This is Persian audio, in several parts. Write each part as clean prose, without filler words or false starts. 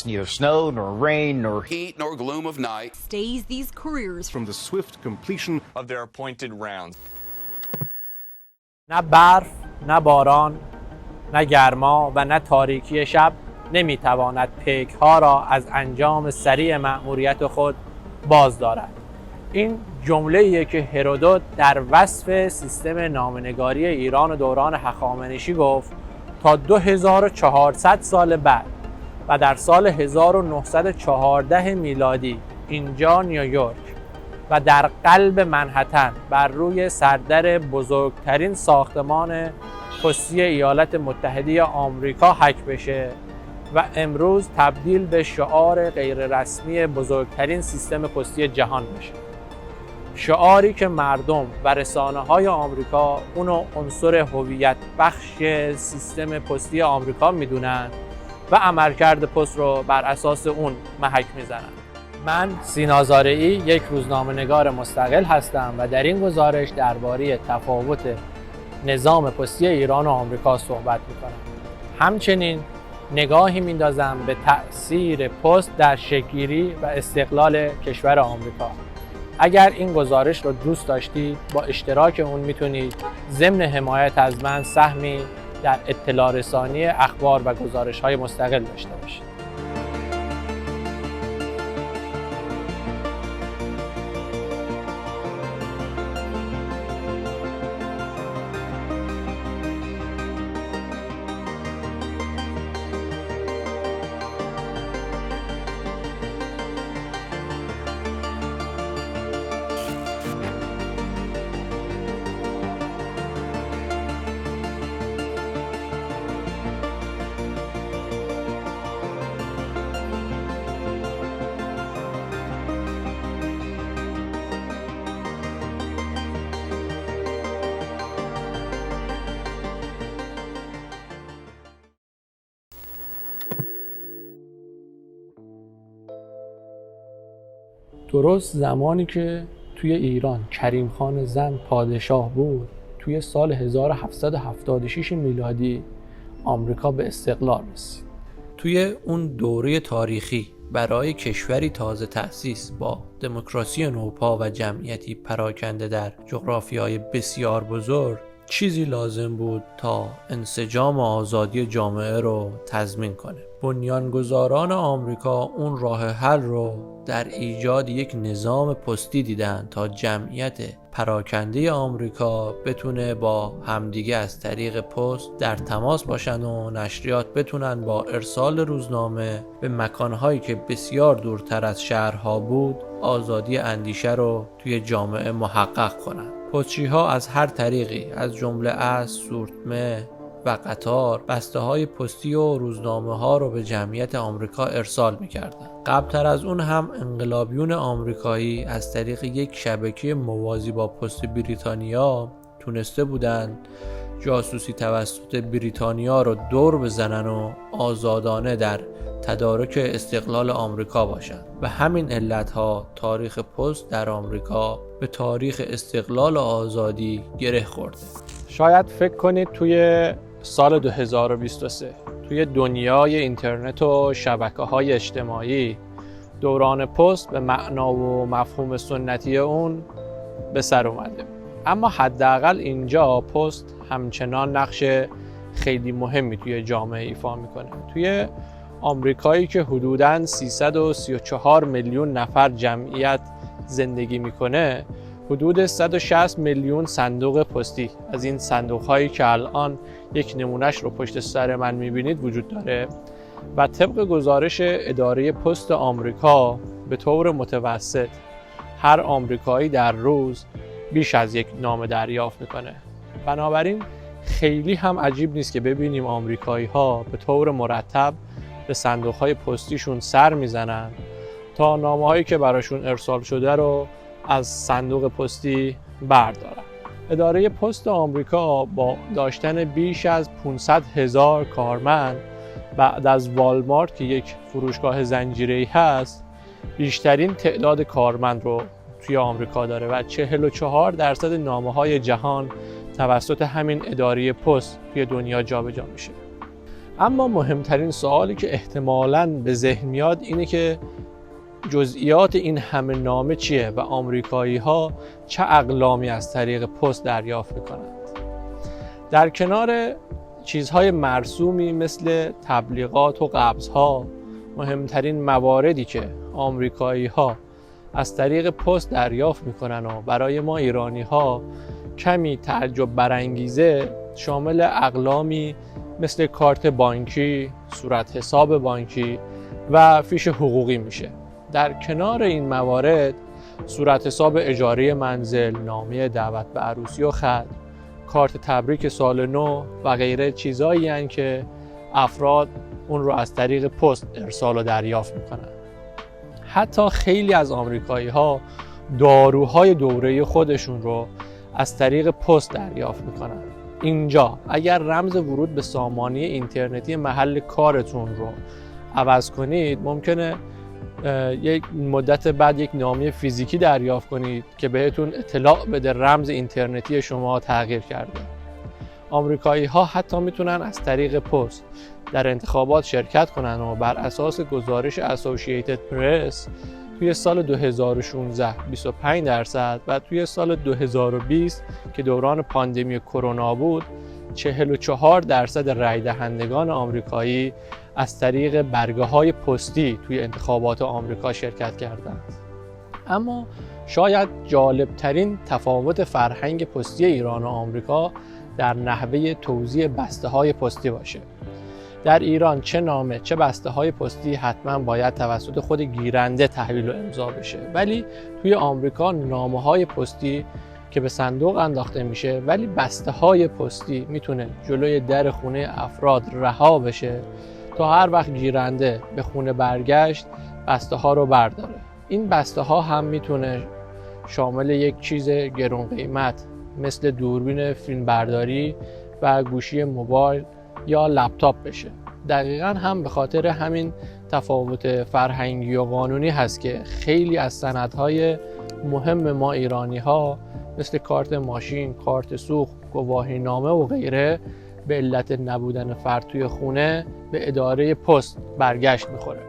neither snow nor rain nor heat nor gloom of night stays these couriers from the swift completion of their appointed rounds. نه برف، نه باران، نه گرما و نه تاریکی شب نمیتواند پیک‌ها را از انجام سریع مأموریت خود باز دارد. این جمله‌ایه که هرودوت در وصف سیستم نامه‌نگاری ایران دوران هخامنشی گفت تا 2400 سال بعد و در سال 1914 میلادی اینجا نیویورک و در قلب منهتن بر روی سردر بزرگترین ساختمان پستی ایالات متحده آمریکا حک بشه و امروز تبدیل به شعار غیررسمی بزرگترین سیستم پستی جهان بشه. شعاری که مردم و رسانه‌های آمریکا اونو عنصر هویت بخش سیستم پستی آمریکا میدونن و عملکرد پست رو بر اساس اون محک میزنن. من سینا زارعی یک روزنامه‌نگار مستقل هستم و در این گزارش درباره تفاوت نظام پستی ایران و آمریکا صحبت میکنم. همچنین نگاهی میندازم به تأثیر پست در شکل‌گیری و استقلال کشور آمریکا. اگر این گزارش رو دوست داشتید با اشتراک اون میتونید ضمن حمایت از من سهمی در اطلاع رسانی اخبار و گزارش‌های مستقل داشته باشید. درست زمانی که توی ایران کریم خان زند پادشاه بود، توی سال 1776 میلادی آمریکا به استقلال رسید. توی اون دوره تاریخی برای کشوری تازه تأسیس با دموکراسی نوپا و جمعیتی پراکنده در جغرافیای بسیار بزرگ چیزی لازم بود تا انسجام و آزادی جامعه رو تضمین کنه. بنیانگذاران آمریکا اون راه حل رو در ایجاد یک نظام پستی دیدن تا جمعیت پراکنده آمریکا بتونه با همدیگه از طریق پست در تماس باشن و نشریات بتونن با ارسال روزنامه به مکانهایی که بسیار دورتر از شهرها بود آزادی اندیشه رو توی جامعه محقق کنن. پستچی‌ها از هر طریقی از جمله از سورتمه و قطار بسته های پستی و روزنامه ها رو به جمعیت آمریکا ارسال می‌کردند. قبلتر از اون هم انقلابیون آمریکایی از طریق یک شبکه موازی با پست بریتانیا تونسته بودند جاسوسی توسط بریتانیا رو دور بزنن و آزادانه در تدارک استقلال آمریکا باشند. و همین علتها تاریخ پست در آمریکا به تاریخ استقلال و آزادی گره خورده. شاید فکر کنید توی سال 2023 توی دنیای اینترنت و شبکه‌های اجتماعی دوران پست به معنا و مفهوم سنتی اون به سر اومده، اما حداقل اینجا پست همچنان نقش خیلی مهمی توی جامعه ایفا میکنه. توی آمریکایی که حدوداً 334 میلیون نفر جمعیت زندگی میکنه، حدود 160 میلیون صندوق پستی از این صندوق هایی که الان یک نمونهش رو پشت سر من میبینید وجود داره و طبق گزارش اداره پست آمریکا به طور متوسط هر آمریکایی در روز بیش از یک نامه دریافت میکنه. بنابراین خیلی هم عجیب نیست که ببینیم آمریکایی ها به طور مرتب به صندوق های پستیشون سر میزنن تا نامه هایی که براشون ارسال شده رو از صندوق پستی بردارن. اداره پست آمریکا با داشتن بیش از 500,000 کارمند بعد از والمارت که یک فروشگاه زنجیره‌ای هست بیشترین تعداد کارمند رو توی آمریکا داره و 44% نامه‌های جهان توسط همین اداره پست توی دنیا جابجا میشه. اما مهمترین سوالی که احتمالاً به ذهن میاد اینه که جزئیات این همه نامه چیه و آمریکایی‌ها چه اقلامی از طریق پست دریافت میکنند. در کنار چیزهای مرسومی مثل تبلیغات و قبض‌ها، مهمترین مواردی که آمریکایی‌ها از طریق پست دریافت میکنن و برای ما ایرانی‌ها کمی تعجب برانگیزه، شامل اقلامی مثل کارت بانکی، صورت حساب بانکی و فیش حقوقی میشه. در کنار این موارد صورت حساب اجاره منزل، نامه دعوت به عروسی و ختم، کارت تبریک سال نو و غیره چیزایی هستند که افراد اون رو از طریق پست ارسال و دریافت میکنن. حتی خیلی از آمریکایی‌ها داروهای دوره خودشون رو از طریق پست دریافت میکنن. اینجا اگر رمز ورود به سامانه اینترنتی محل کارتون رو عوض کنید، ممکنه یک مدت بعد یک نامه فیزیکی دریافت کنید که بهتون اطلاع بده رمز اینترنتی شما تغییر کرده. آمریکایی‌ها حتی میتونن از طریق پست در انتخابات شرکت کنن و بر اساس گزارش اسوسییتد پرس توی سال 2016 25% و توی سال 2020 که دوران پاندمی کرونا بود 44% رای دهندگان آمریکایی از طریق برگه‌های پستی توی انتخابات آمریکا شرکت کردند. اما شاید جالبترین تفاوت فرهنگ پستی ایران و آمریکا در نحوه توزیع بسته‌های پستی باشه. در ایران چه نامه چه بسته‌های پستی حتما باید توسط خود گیرنده تحویل و امضا بشه، ولی توی آمریکا نامه‌های پستی که به صندوق انداخته میشه، ولی بسته‌های پستی میتونه جلوی در خونه افراد رها بشه تا هر وقت گیرنده به خونه برگشت بسته‌ها رو برداره. این بسته‌ها هم میتونه شامل یک چیز گران قیمت مثل دوربین فیلمبرداری و گوشی موبایل یا لپتاپ بشه. دقیقاً هم به خاطر همین تفاوت فرهنگی و قانونی هست که خیلی از سندهای مهم ما ایرانی‌ها مثل کارت ماشین، کارت سوخت، گواهینامه و غیره به علت نبودن فرد توی خونه به اداره پست برگشت میخوره.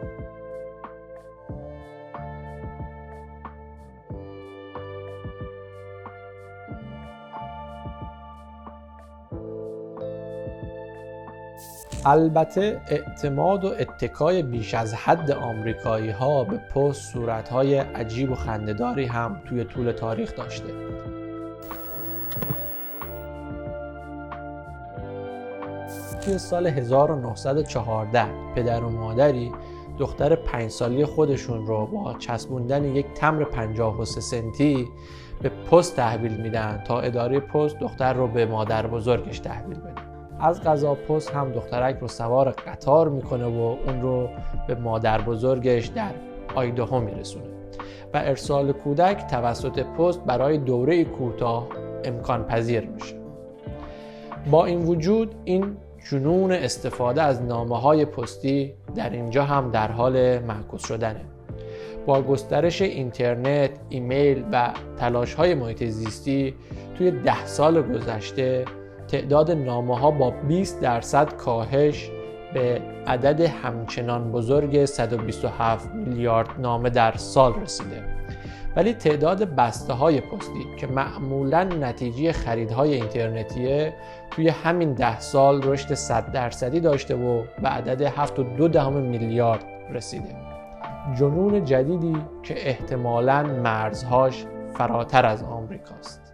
البته اعتماد و اتکای بیش از حد آمریکایی‌ها به پست صورت‌های عجیب و خنده‌داری هم توی طول تاریخ داشته. توی سال 1914 پدر و مادری دختر 5 ساله خودشون رو با چسبوندن یک تمبر 53 سنتی به پست تحویل میدن تا اداره پست دختر رو به مادر بزرگش تحویل بده. از قضا پست هم دخترک رو سوار قطار میکنه و اون رو به مادر بزرگش در آیداهو میرسونه و ارسال کودک توسط پست برای دوره کوتاه امکان پذیر میشه. با این وجود این جنون استفاده از نامه‌های پستی در اینجا هم در حال معکوس شدنه. با گسترش اینترنت، ایمیل و تلاش‌های محیط زیستی توی 10 سال گذشته تعداد نامه‌ها با 20% کاهش به عدد همچنان بزرگ 127 میلیارد نامه در سال رسیده. ولی تعداد بسته‌های پستی که معمولاً نتیجه خریدهای اینترنتیه توی همین 10 سال رشد 100% داشته و به عدد 7.2 میلیارد رسیده. جنون جدیدی که احتمالاً مرزهاش فراتر از آمریکاست.